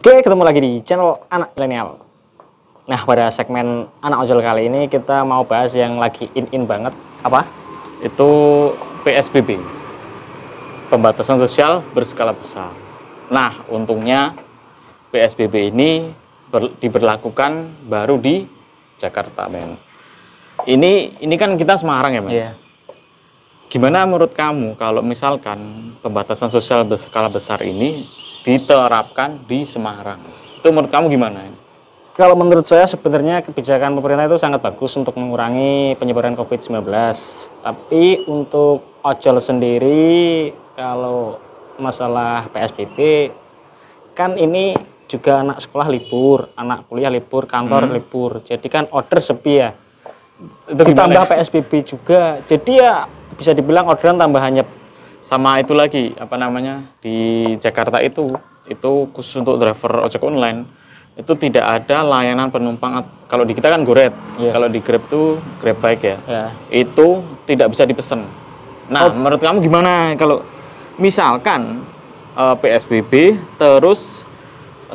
Oke, ketemu lagi di channel Anak Milenial. Nah, pada segmen Anak Ojol kali ini kita mau bahas yang lagi in banget. Apa? Itu PSBB, pembatasan sosial berskala besar. Nah, untungnya PSBB ini diberlakukan baru di Jakarta, men. Ini kan kita Semarang ya, men. Iya. Gimana menurut kamu kalau misalkan pembatasan sosial berskala besar ini diterapkan di Semarang? Itu menurut kamu gimana? Kalau menurut saya sebenarnya kebijakan pemerintah itu sangat bagus untuk mengurangi penyebaran COVID-19. Tapi untuk ojol sendiri, kalau masalah PSBB, kan ini juga anak sekolah libur, anak kuliah libur, kantor libur. Jadi kan order sepi ya. Itu Ditambah PSBB juga. Jadi ya bisa dibilang orderan tambahannya. Sama itu lagi, apa namanya, di Jakarta itu khusus untuk driver ojek online, itu tidak ada layanan penumpang. Kalau di kita kan Goret, kalau di Grab itu Grab Bike ya, itu tidak bisa dipesan. Nah, menurut kamu gimana kalau misalkan PSBB terus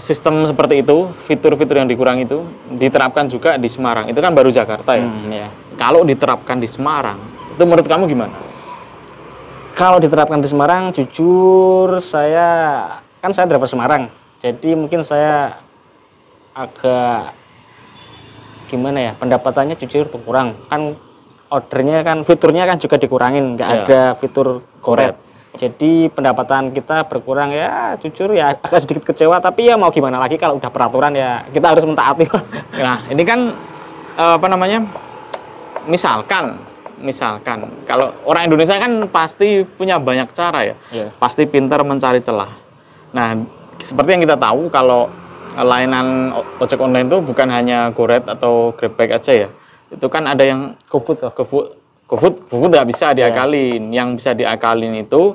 sistem seperti itu, fitur-fitur yang dikurangi itu diterapkan juga di Semarang? Itu kan baru Jakarta ya. Kalau diterapkan di Semarang, itu menurut kamu gimana? Kalau diterapkan di Semarang, jujur saya driver Semarang, jadi mungkin saya agak gimana ya, pendapatannya jujur berkurang. Kan ordernya kan, fiturnya kan juga dikurangin, nggak ada fitur Goret. Jadi pendapatan kita berkurang ya, jujur ya agak sedikit kecewa. Tapi ya mau gimana lagi, kalau udah peraturan ya kita harus mentaati. Nah, ini kan apa namanya? Misalkan kalau orang Indonesia kan pasti punya banyak cara ya, pasti pintar mencari celah. Nah, seperti yang kita tahu kalau layanan ojek online itu bukan hanya Goret atau Grab Bike aja ya, itu kan ada yang GoFood nggak bisa diakalin. Yang bisa diakalin itu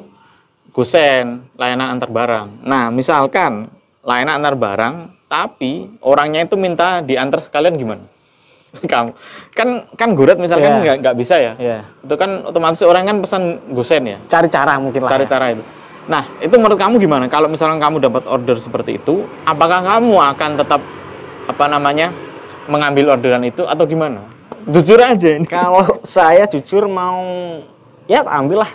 Gosen, layanan antar barang. Nah, misalkan layanan antar barang, tapi orangnya itu minta diantar sekalian, gimana? Kamu kan Goret misalkan nggak bisa ya, itu kan otomatis orang kan pesan Gosen ya, cari cara mungkin lah, cara itu. Nah, itu menurut kamu gimana kalau misalkan kamu dapat order seperti itu, apakah kamu akan tetap apa namanya mengambil orderan itu atau gimana? Jujur aja ini. Kalau saya jujur mau ya ambil lah.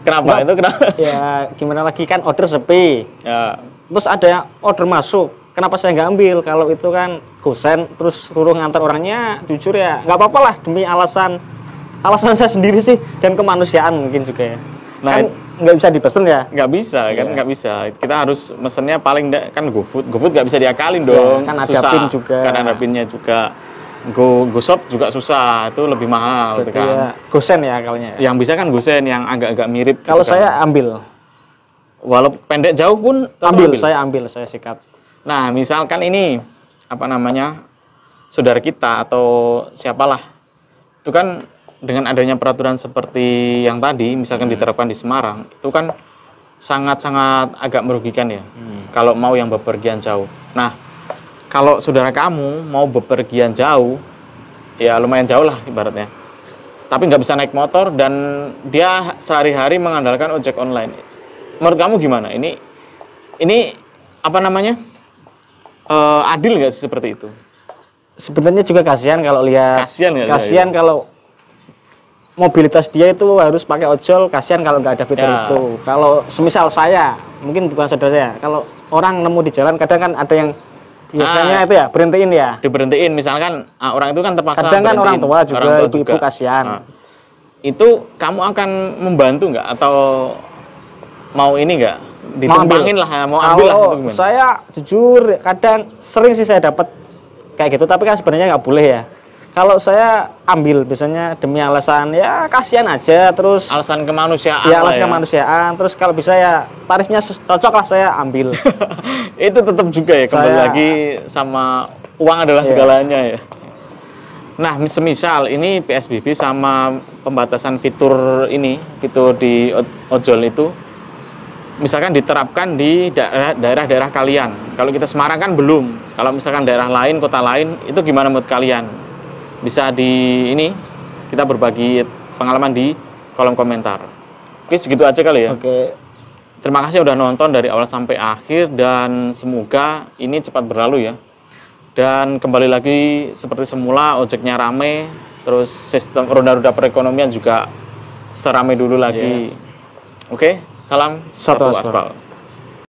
Kenapa? Itu kenapa? Ya gimana lagi, kan order sepi ya, terus ada order masuk, kenapa saya nggak ambil? Kalau itu kan Gosen terus suruh ngantar orangnya, jujur ya nggak apa-apa lah, demi alasan saya sendiri sih, dan kemanusiaan mungkin juga ya. Nah, kan nggak bisa dipesen ya? Nggak bisa kan, nggak bisa. Kita harus mesennya paling kan GoFood nggak bisa diakalin dong. Kan ada susah. PIN juga. Kan ada PIN-nya juga. GoShop juga susah, itu lebih mahal. Berarti kan. Ya, Gosen ya akalnya. Yang bisa kan Gosen yang agak-agak mirip. Kalau gitu saya ambil. Walaupun pendek jauh pun saya sikat. Nah, misalkan ini apa namanya, saudara kita atau siapalah, itu kan dengan adanya peraturan seperti yang tadi, misalkan diterapkan di Semarang, itu kan sangat-sangat agak merugikan ya, kalau mau yang bepergian jauh. Nah, kalau saudara kamu mau bepergian jauh, ya lumayan jauh lah ibaratnya, tapi nggak bisa naik motor dan dia sehari-hari mengandalkan ojek online. Menurut kamu gimana? Ini apa namanya, adil nggak sih seperti itu? Sebenarnya juga kasihan kalau lihat. Kasihan kalau mobilitas dia itu harus pakai ojol, kasihan kalau nggak ada fitur itu. Kalau semisal saya, mungkin bukan saudara saya, kalau orang nemu di jalan kadang kan ada yang biasanya itu ya berhentiin ya. Diberhentiin, misalkan orang itu kan terpaksa. Kadang kan orang tua juga, ibu-ibu kasihan. Itu kamu akan membantu nggak atau mau ini nggak? Ditumpangin lah, mau ambil lah. Saya jujur kadang sering sih saya dapat kayak gitu, tapi kan sebenarnya nggak boleh ya. Kalau saya ambil biasanya demi alasan ya kasihan aja, terus alasan kemanusiaan. Ya, alasan kemanusiaan. Terus kalau bisa ya tarifnya cocok lah, saya ambil. Itu tetap juga ya, kembali lagi sama uang adalah segalanya ya. Nah, semisal ini PSBB sama pembatasan fitur di ojol itu misalkan diterapkan di daerah-daerah kalian. Kalau kita Semarang kan belum. Kalau misalkan daerah lain, kota lain, itu gimana menurut kalian? Bisa kita berbagi pengalaman di kolom komentar. Oke, segitu aja kali ya. Oke. Terima kasih udah nonton dari awal sampai akhir dan semoga ini cepat berlalu ya. Dan kembali lagi seperti semula, ojeknya rame, terus sistem roda-roda perekonomian juga serame dulu lagi. Oke, salam satu aspal.